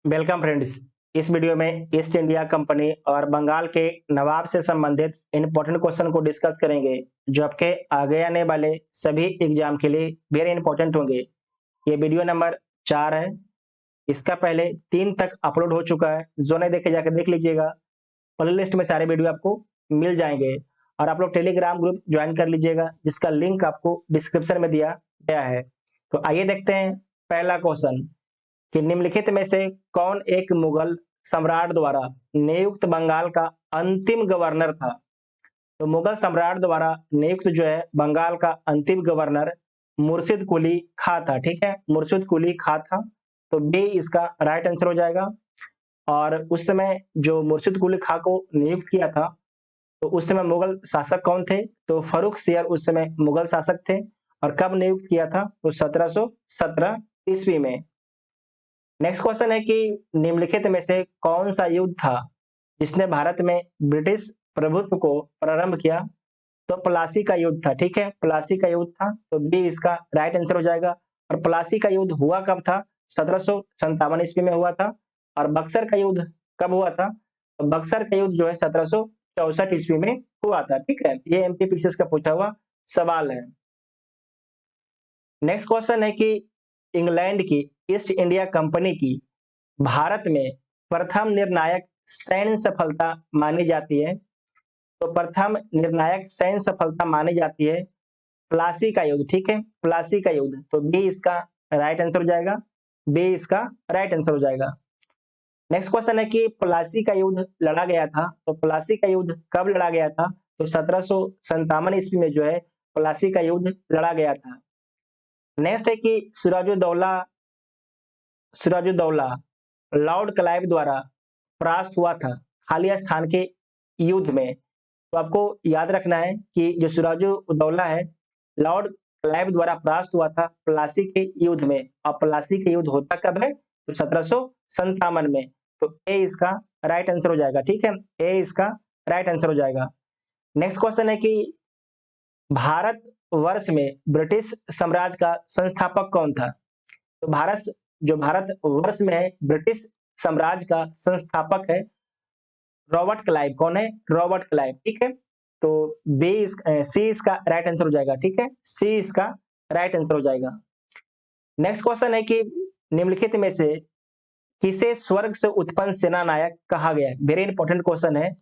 Welcome friends. इस video में east India company और बंगाल के नवाब से संबंधित इंपॉर्टेंट क्वेश्चन को डिस्कस करेंगे जो आपके आगे आने वाले सभी एग्जाम के लिए वेरी इंपॉर्टेंट होंगे। ये वीडियो नंबर 4 है। इसका पहले 3 तक अपलोड हो चुका है, जो नहीं देखे जाकर देख लीजिएगा। प्ले लिस्ट में सारे वीडियो आपको मिल जाएंगे और आप लोग टेलीग्राम ग्रुप ज्वाइन कर लीजिएगा, जिसका लिंक आपको डिस्क्रिप्शन में दिया गया है। तो आइए देखते हैं पहला क्वेश्चन कि निम्नलिखित में से कौन एक मुगल सम्राट द्वारा नियुक्त बंगाल का अंतिम गवर्नर था। तो मुगल सम्राट द्वारा नियुक्त जो है बंगाल का अंतिम गवर्नर मुर्शिद कुली खां था। ठीक है, मुर्शिद कुली खां था। तो बी इसका राइट आंसर हो जाएगा। और उस समय जो मुर्शिद कुली खां को नियुक्त किया था, तो उस समय मुगल शासक कौन थे? तो फर्रुख सियर उस समय मुगल शासक थे। और कब नियुक्त किया था? तो 1717 ईस्वी में। नेक्स्ट क्वेश्चन है कि निम्नलिखित में से कौन सा युद्ध था जिसने भारत में ब्रिटिश प्रभुत्व को प्रारंभ किया? तो प्लासी का युद्ध था। ठीक है, प्लासी का युद्ध था। तो बी इसका राइट आंसर हो जाएगा। और प्लासी का युद्ध हुआ कब था? 1757 ईस्वी में हुआ था। और बक्सर का युद्ध कब हुआ था? तो बक्सर का युद्ध जो है 1764 ईस्वी में हुआ था। ठीक है, ये एमपीपीसीएस का पूछा हुआ सवाल है। नेक्स्ट क्वेश्चन है कि इंग्लैंड की ईस्ट इंडिया कंपनी की भारत में प्रथम निर्णायक सैन्य सफलता मानी जाती है। तो प्रथम निर्णायक सैन्य सफलता मानी जाती है प्लासी का युद्ध। ठीक है, प्लासी का युद्ध। तो बी इसका राइट आंसर हो जाएगा। बी इसका राइट आंसर हो जाएगा। नेक्स्ट क्वेश्चन है कि प्लासी का युद्ध लड़ा गया था, तो प्लासी का युद्ध कब लड़ा गया था? तो 1757 ईस्वी में जो है प्लासी का युद्ध लड़ा गया था। नेक्स्ट है कि सिराजुद्दौला लॉर्ड क्लाइव द्वारा परास्त हुआ था खालिया स्थान के युद्ध में। तो आपको याद रखना है कि जो सिराजुद्दौला है, लॉर्ड क्लाइव द्वारा परास्त हुआ था प्लासी के युद्ध में। और प्लासी के युद्ध होता कब है? तो 1757 में। तो ए इसका राइट आंसर हो जाएगा। ठीक है, ए इसका राइट आंसर हो जाएगा। नेक्स्ट क्वेश्चन है कि भारत वर्ष में ब्रिटिश साम्राज्य का संस्थापक कौन था? तो भारत वर्ष में है, ब्रिटिश साम्राज्य का संस्थापक है रॉबर्ट क्लाइव। कौन है? Robert Clive. ठीक है, तो सी इसका राइट आंसर हो जाएगा। ठीक है, सी इसका राइट आंसर हो जाएगा। नेक्स्ट क्वेश्चन है कि निम्नलिखित में से किसे स्वर्ग से उत्पन्न सेना नायक कहा गया है? वेरी इंपॉर्टेंट क्वेश्चन है।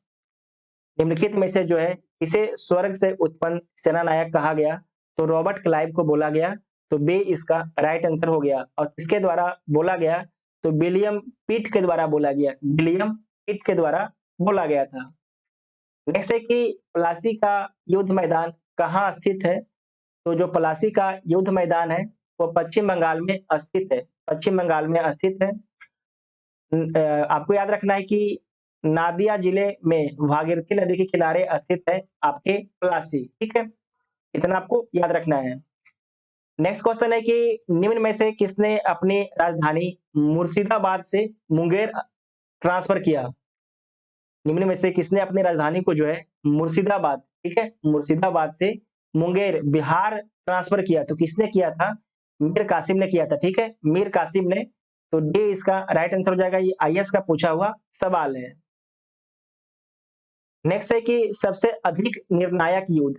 निम्नलिखित में से जो है किसे स्वर्ग से उत्पन्न सेना नायक कहा गया? तो रॉबर्ट क्लाइव को बोला गया। तो बी इसका राइट आंसर हो गया। और किसके द्वारा बोला गया? तो विलियम पिट के द्वारा बोला गया। विलियम पिट के द्वारा बोला गया था। नेक्स्ट है कि प्लासी का युद्ध मैदान कहाँ स्थित है? तो जो प्लासी का युद्ध मैदान है वो पश्चिम बंगाल में स्थित है। पश्चिम बंगाल में स्थित है। आपको याद रखना है कि नादिया जिले में भागीरथी नदी के किनारे स्थित है आपके प्लासी। ठीक है, इतना आपको याद रखना है। नेक्स्ट क्वेश्चन है कि निम्न में से किसने अपनी राजधानी मुर्शिदाबाद से मुंगेर ट्रांसफर किया? निम्न में से किसने अपनी राजधानी को जो है मुर्शिदाबाद, ठीक है, मुर्शिदाबाद से मुंगेर बिहार ट्रांसफर किया? तो किसने किया था? मीर कासिम ने किया था। ठीक है, मीर कासिम ने। तो डी इसका राइट आंसर हो जाएगा। ये आईएएस का पूछा हुआ सवाल है। नेक्स्ट है कि सबसे अधिक निर्णायक युद्ध,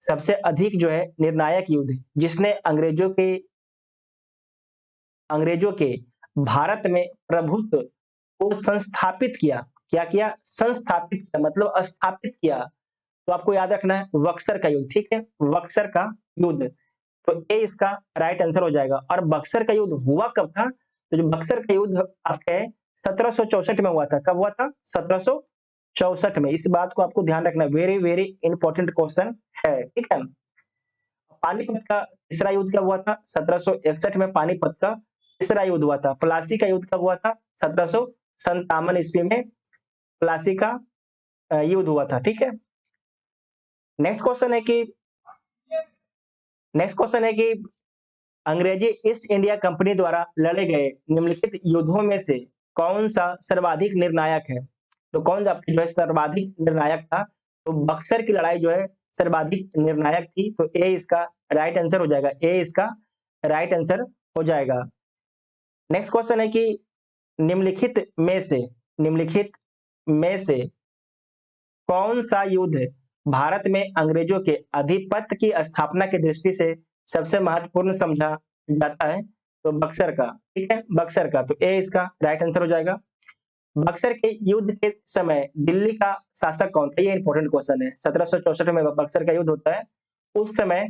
सबसे अधिक जो है निर्णायक युद्ध जिसने अंग्रेजों के भारत में प्रभुत्व को संस्थापित किया। क्या किया? संस्थापित किया, मतलब स्थापित किया। तो आपको याद रखना है बक्सर का युद्ध। ठीक है, बक्सर का युद्ध। तो ए इसका राइट आंसर हो जाएगा। और बक्सर का युद्ध हुआ कब था? तो जो बक्सर का युद्ध आपके 1764 में हुआ था। कब हुआ था? 1764 में। इस बात को आपको ध्यान रखना, वेरी वेरी इंपॉर्टेंट क्वेश्चन है। ठीक है, पानीपत का तीसरा युद्ध कब हुआ था? 1761 में पानीपत का तीसरा युद्ध हुआ था। प्लासी का युद्ध कब हुआ था? 1757 ईस्वी में प्लासी का युद्ध हुआ था। ठीक है, नेक्स्ट क्वेश्चन है कि अंग्रेजी ईस्ट इंडिया कंपनी द्वारा लड़े गए निम्नलिखित युद्धों में से कौन सा सर्वाधिक निर्णायक है? तो कौन आपके जो है सर्वाधिक निर्णायक था? तो बक्सर की लड़ाई जो है सर्वाधिक निर्णायक थी। तो ए इसका राइट आंसर हो जाएगा। ए इसका राइट आंसर हो जाएगा। नेक्स्ट क्वेश्चन है कि निम्नलिखित में से कौन सा युद्ध भारत में अंग्रेजों के आधिपत्य की स्थापना की दृष्टि से सबसे महत्वपूर्ण समझा जाता है? तो बक्सर का, ठीक है, बक्सर का। तो ए इसका राइट आंसर हो जाएगा। बक्सर के युद्ध के समय दिल्ली का शासक कौन था? ये इंपॉर्टेंट क्वेश्चन है। 1764 में बक्सर का युद्ध होता है। उस समय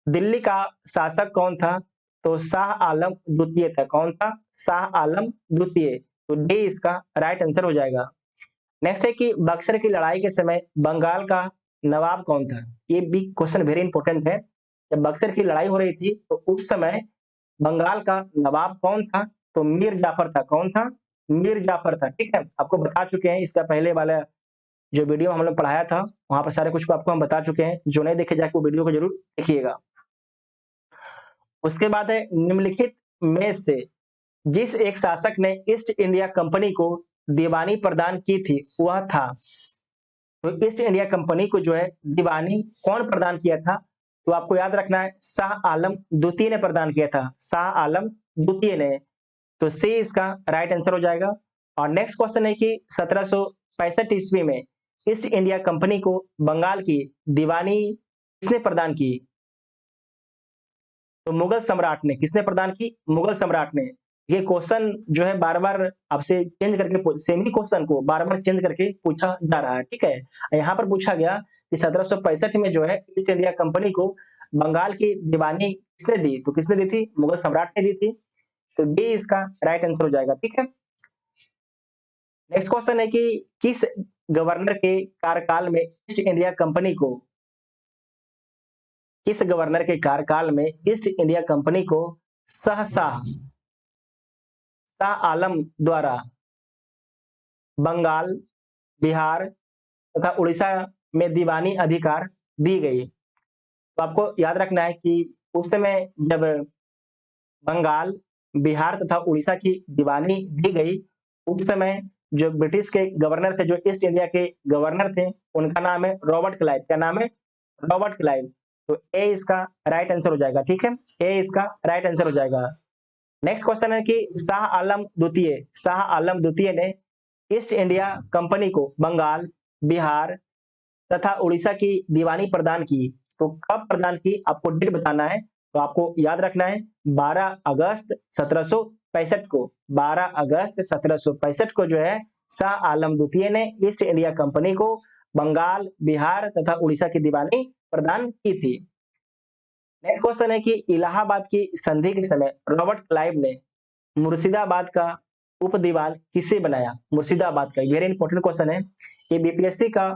दिल्ली का शासक कौन था? तो शाह आलम द्वितीय था। कौन था? शाह आलम द्वितीय। तो डी इसका राइट आंसर हो जाएगा। नेक्स्ट है कि बक्सर की लड़ाई के समय बंगाल का नवाब कौन था? ये भी क्वेश्चन वेरी इंपॉर्टेंट है। जब बक्सर की लड़ाई हो रही थी तो उस समय बंगाल का नवाब कौन था? तो मीर जाफर था। कौन था? मीर जाफर था। ठीक है, आपको बता चुके हैं इसका पहले वाला जो वीडियो हम लोग पढ़ाया था, वहां पर सारे कुछ को आपको हम बता चुके हैं। जो नहीं देखे जाके वो वीडियो को जरूर देखिएगा। उसके बाद है निम्नलिखित में से जिस एक शासक ने ईस्ट इंडिया कंपनी को दीवानी प्रदान की थी वह था? तो ईस्ट इंडिया कंपनी को जो है दीवानी कौन प्रदान किया था? तो आपको याद रखना है शाह आलम द्वितीय ने प्रदान किया था। शाह आलम द्वितीय ने। तो सी इसका राइट आंसर हो जाएगा। और नेक्स्ट क्वेश्चन है कि 1765 ईस्वी में ईस्ट इंडिया कंपनी को बंगाल की दीवानी किसने प्रदान की? तो मुगल सम्राट ने। किसने प्रदान की? मुगल सम्राट ने। ये क्वेश्चन जो है बार बार आपसे चेंज करके सेम ही क्वेश्चन को बार बार चेंज करके पूछा जा रहा है। ठीक है, यहाँ पर पूछा गया कि 1765 में जो है ईस्ट इंडिया कंपनी को बंगाल की दीवानी किसने दी? तो किसने दी थी? मुगल सम्राट ने दी थी। तो डी इसका राइट आंसर हो जाएगा। ठीक है, नेक्स्ट क्वेश्चन है कि किस गवर्नर के कार्यकाल में ईस्ट इंडिया कंपनी को किस गवर्नर के कार्यकाल में ईस्ट इंडिया कंपनी को शाह आलम द्वारा बंगाल, बिहार तथा उड़ीसा में दीवानी अधिकार दी गई? तो आपको याद रखना है कि उस समय जब बंगाल, बिहार तथा उड़ीसा की दीवानी दी गई, उस समय जो ब्रिटिश के गवर्नर थे, जो ईस्ट इंडिया के गवर्नर थे, उनका नाम है रॉबर्ट क्लाइव। क्या नाम है? Robert Clive. तो ए इसका राइट आंसर हो जाएगा। ठीक है, ए इसका राइट आंसर हो जाएगा। नेक्स्ट क्वेश्चन है कि शाह आलम द्वितीय ने ईस्ट इंडिया कंपनी को बंगाल, बिहार तथा उड़ीसा की दीवानी प्रदान की। तो कब प्रदान की? आपको डेट बताना है। तो आपको याद रखना है 12 अगस्त 1765 को। 12 अगस्त 1765 को जो है शाह आलम द्वितीय ने ईस्ट इंडिया कंपनी को बंगाल, बिहार तथा उड़ीसा की दीवानी प्रदान की थी। नेक्स्ट क्वेश्चन है कि इलाहाबाद की संधि के समय रॉबर्ट क्लाइव ने मुर्शिदाबाद का उप दीवान किसे बनाया? मुर्शिदाबाद का वेरी इंपॉर्टेंट क्वेश्चन है। ये बीपीएससी का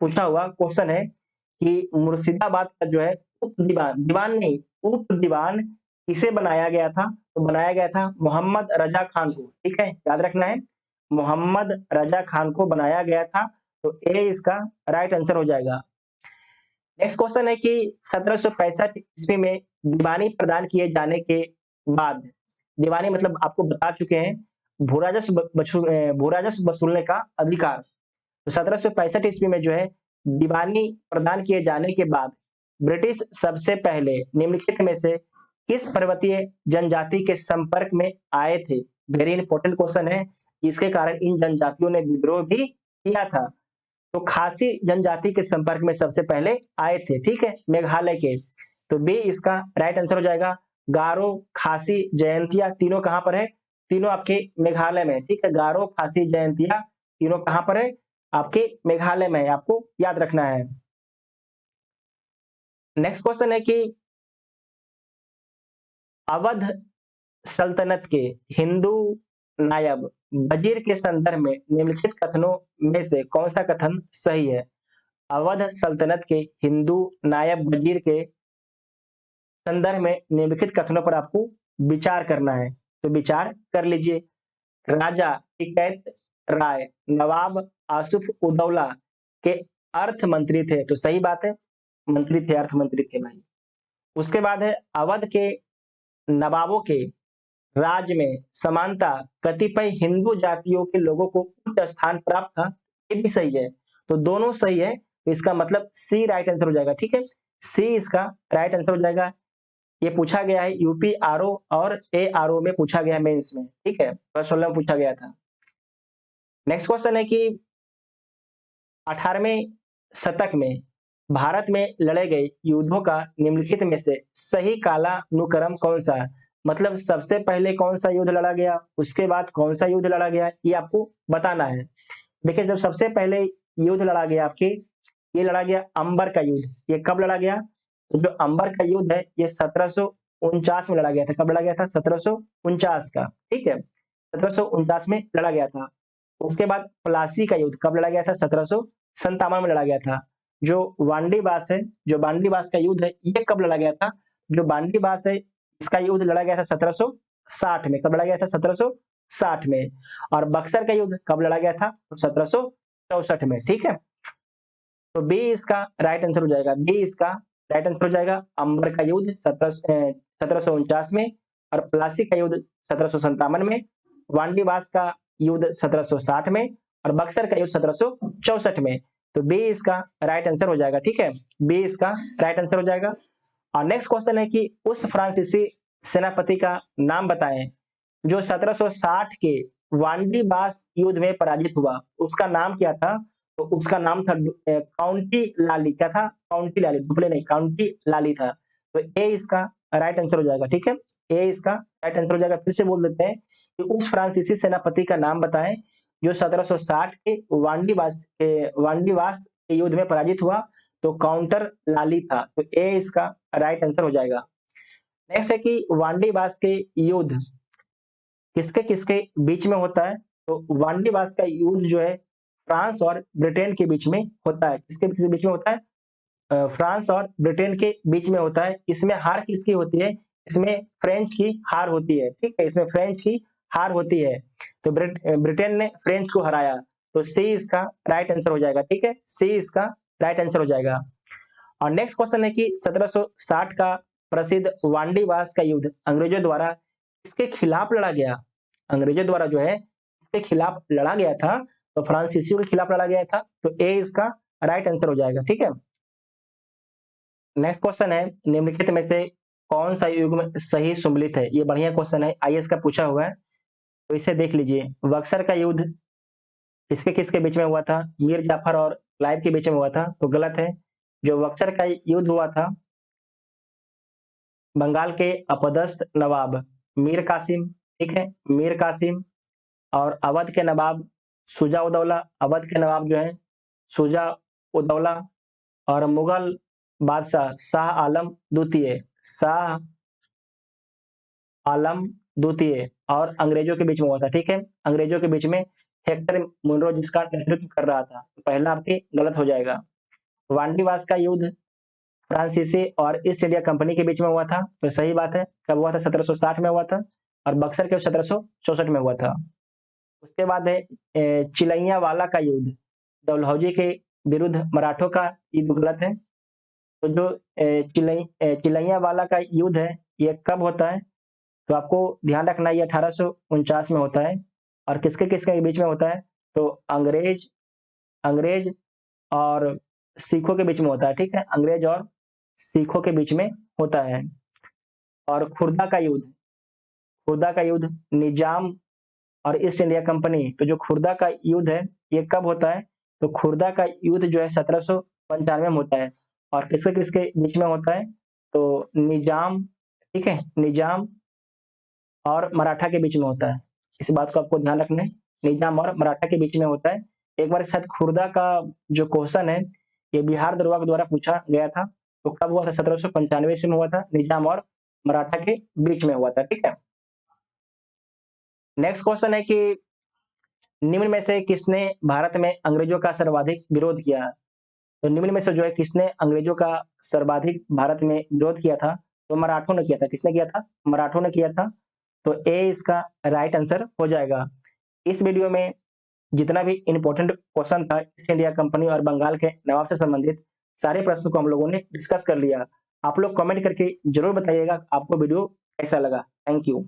पूछा हुआ क्वेश्चन है कि मुर्शिदाबाद का जो है उप दीवान, दीवान नहीं, उप दीवान किसे बनाया गया था? तो बनाया गया था मोहम्मद रजा खान को। ठीक है, याद रखना है मोहम्मद रजा खान को बनाया गया था। तो ए इसका राइट आंसर हो जाएगा। नेक्स्ट क्वेश्चन है कि 1765 ईस्वी में दीवानी प्रदान किए जाने के बाद, दीवानी मतलब आपको बता चुके हैं भूराजस्व वसूलने का अधिकार। तो 1765 ईस्वी में जो है दीवानी प्रदान किए जाने के बाद ब्रिटिश सबसे पहले निम्नलिखित में से किस पर्वतीय जनजाति के संपर्क में आए थे? वेरी इंपॉर्टेंट क्वेश्चन है। इसके कारण इन जनजातियों ने विद्रोह भी किया था। तो खासी जनजाति के संपर्क में सबसे पहले आए थे। ठीक है, मेघालय के। तो बी इसका राइट आंसर हो जाएगा। गारो, खासी, जयंतिया तीनों कहां पर है? तीनों आपके मेघालय में। ठीक है, गारो, खासी, जयंतिया तीनों कहां पर है? आपके मेघालय में। आपको याद रखना है। नेक्स्ट क्वेश्चन है कि अवध सल्तनत के हिंदू नायब वजीर के संदर्भ में निम्नलिखित कथनों में से कौन सा कथन सही है? अवध सल्तनत के हिंदू नायब वजीर के संदर्भ में निम्नलिखित कथनों पर आपको विचार करना है। तो विचार कर लीजिए। राजा टिकैत राय नवाब आसुफ उदौला के अर्थ मंत्री थे। तो सही बात है, मंत्री थे, अर्थ मंत्री थे भाई। उसके बाद है अवध के नवाबों के राज्य में समानता कतिपय हिंदू जातियों के लोगों को उच्च स्थान प्राप्त था। ये भी सही है। तो दोनों सही है। तो इसका मतलब सी राइट आंसर हो जाएगा। ठीक है, सी इसका राइट आंसर हो जाएगा। ये पूछा गया है यूपी आरओ और एआरओ में पूछा गया है मेंस में, ठीक है, 2016 में पूछा गया था। नेक्स्ट क्वेश्चन है कि 18वें शतक में भारत में लड़े गए युद्धों का निम्नलिखित में से सही कालानुक्रम कौन सा है? मतलब सबसे पहले कौन सा युद्ध लड़ा गया, उसके बाद कौन सा युद्ध लड़ा गया, ये आपको बताना है। देखिए, जब सबसे पहले युद्ध लड़ा गया आपके, ये लड़ा गया अंबर का युद्ध। ये कब लड़ा गया? तो जो अंबर का युद्ध है ये 1749 में लड़ा गया था। कब लड़ा गया था? 1749 का, ठीक है, 1749 में लड़ा गया था। उसके बाद प्लासी का युद्ध कब लड़ा गया था? 1757 में लड़ा गया था। जो वांडीबास है, जो बांडीबास का युद्ध है, ये कब लड़ा गया था? जो बांडीबास है इसका युद्ध लड़ा गया था 1760 में। कब लड़ा गया था? 1760 में। और बक्सर का युद्ध कब लड़ा गया था? तो 1764 में, ठीक है। तो बी इसका राइट आंसर हो जाएगा। बी इसका राइट आंसर हो जाएगा। अंबर का युद्ध 1749 में, और प्लासी का युद्ध 1757 में, वांडीबास का युद्ध 1760 में, और बक्सर का युद्ध 1764 में। तो बी इसका राइट आंसर हो जाएगा, ठीक है, बी इसका राइट आंसर हो जाएगा। और नेक्स्ट क्वेश्चन है कि उस फ्रांसीसी सेनापति का नाम बताएं जो 1760 के वांडीबास युद्ध में पराजित हुआ। उसका नाम क्या था? तो उसका नाम था काउंटी लाली। क्या था? काउंटी लाली, डुप्ले नहीं, काउंटी लाली था। तो ए इसका राइट आंसर हो जाएगा, ठीक है, ए इसका राइट आंसर हो जाएगा। फिर से बोल देते हैं कि उस फ्रांसीसी सेनापति का नाम बताएं जो 1760 के वांडीबास के युद्ध में पराजित हुआ। तो काउंटर लाली था। तो ए इसका राइट आंसर हो जाएगा। नेक्स्ट है कि वांडीबास के युद्ध किसके किसके बीच में होता है? तो वांडीबास का युद्ध जो है फ्रांस और ब्रिटेन के बीच में होता है। किसके किसके बीच में होता है? फ्रांस और ब्रिटेन के बीच में होता है। इसमें हार किसकी होती है? इसमें फ्रेंच की हार होती है, ठीक है, इसमें फ्रेंच की हार होती है। तो ब्रिटेन ने फ्रेंच को हराया। तो सी इसका राइट आंसर हो जाएगा, ठीक है, सी इसका राइट आंसर हो जाएगा। और नेक्स्ट क्वेश्चन है कि 1760 का प्रसिद्ध वांडीबास का युद्ध अंग्रेजों द्वारा किसके खिलाफ लड़ा गया? अंग्रेजों द्वारा जो है इसके खिलाफ लड़ा गया था। तो फ्रांसीसियों के खिलाफ लड़ा गया था। तो ए इसका राइट आंसर हो जाएगा, ठीक है। नेक्स्ट क्वेश्चन है निम्नलिखित में से कौन सा युग्म सही सुमेलित है? ये बढ़िया क्वेश्चन है, आईएएस का पूछा हुआ है, तो इसे देख लीजिए। बक्सर का युद्ध किसके किसके बीच में हुआ था? मीर जाफर और क्लाइव के बीच में हुआ था। तो गलत है। जो बक्सर का युद्ध हुआ था बंगाल के अपदस्थ नवाब मीर कासिम, ठीक है, मीर कासिम और अवध के नवाब शुजा उदौला। अवध के नवाब जो है शुजा उदौला और मुगल बादशाह शाह आलम द्वितीय, शाह आलम द्वितीय और अंग्रेजों के बीच में हुआ था, ठीक है, अंग्रेजों के बीच में हेक्टर मुनरो जिसका नेतृत्व कर रहा था। तो पहला आपके गलत हो जाएगा। वांडीवास का युद्ध फ्रांसीसी और ईस्ट इंडिया कंपनी के बीच में हुआ था। तो सही बात है। कब हुआ था? 1760 में हुआ था। और बक्सर के 1764 में हुआ था। उसके बाद है चिलैया वाला का युद्ध डलहौजी के विरुद्ध मराठों का युद्ध। गलत है। तो जो चिलैया वाला का युद्ध है ये कब होता है? तो आपको ध्यान रखना ये 1849 में होता है। और किसके किसके बीच में होता है? तो अंग्रेज और सिखों के बीच में होता है, ठीक है, अंग्रेज और सिखों के बीच में होता है। और खुर्दा का युद्ध निजाम और ईस्ट इंडिया कंपनी। तो जो खुर्दा का युद्ध है ये कब होता है? तो खुर्दा का युद्ध जो है 1795 में होता है। और किसके किसके बीच में होता है? तो निजाम, ठीक है, निजाम और मराठा के बीच में होता है। इस बात को आपको ध्यान रखना है, निजाम और मराठा के बीच में होता है। एक बार शायद खुर्दा का जो क्वेश्चन है ये बिहार दरोगा के द्वारा पूछा गया था। तो कब हुआ था? 1795 में हुआ था, निजाम और मराठा के बीच में हुआ था, ठीक है। नेक्स्ट क्वेश्चन है कि निम्न में से किसने भारत में अंग्रेजों का सर्वाधिक विरोध किया? तो निम्न में से जो है किसने अंग्रेजों का सर्वाधिक भारत में विरोध किया था? तो मराठों ने किया था। किसने किया था? मराठों ने किया था। तो ए इसका राइट आंसर हो जाएगा। इस वीडियो में जितना भी इंपॉर्टेंट क्वेश्चन था ईस्ट इंडिया कंपनी और बंगाल के नवाब से संबंधित सारे प्रश्नों को हम लोगों ने डिस्कस कर लिया। आप लोग कमेंट करके जरूर बताइएगा आपको वीडियो कैसा लगा। Thank you.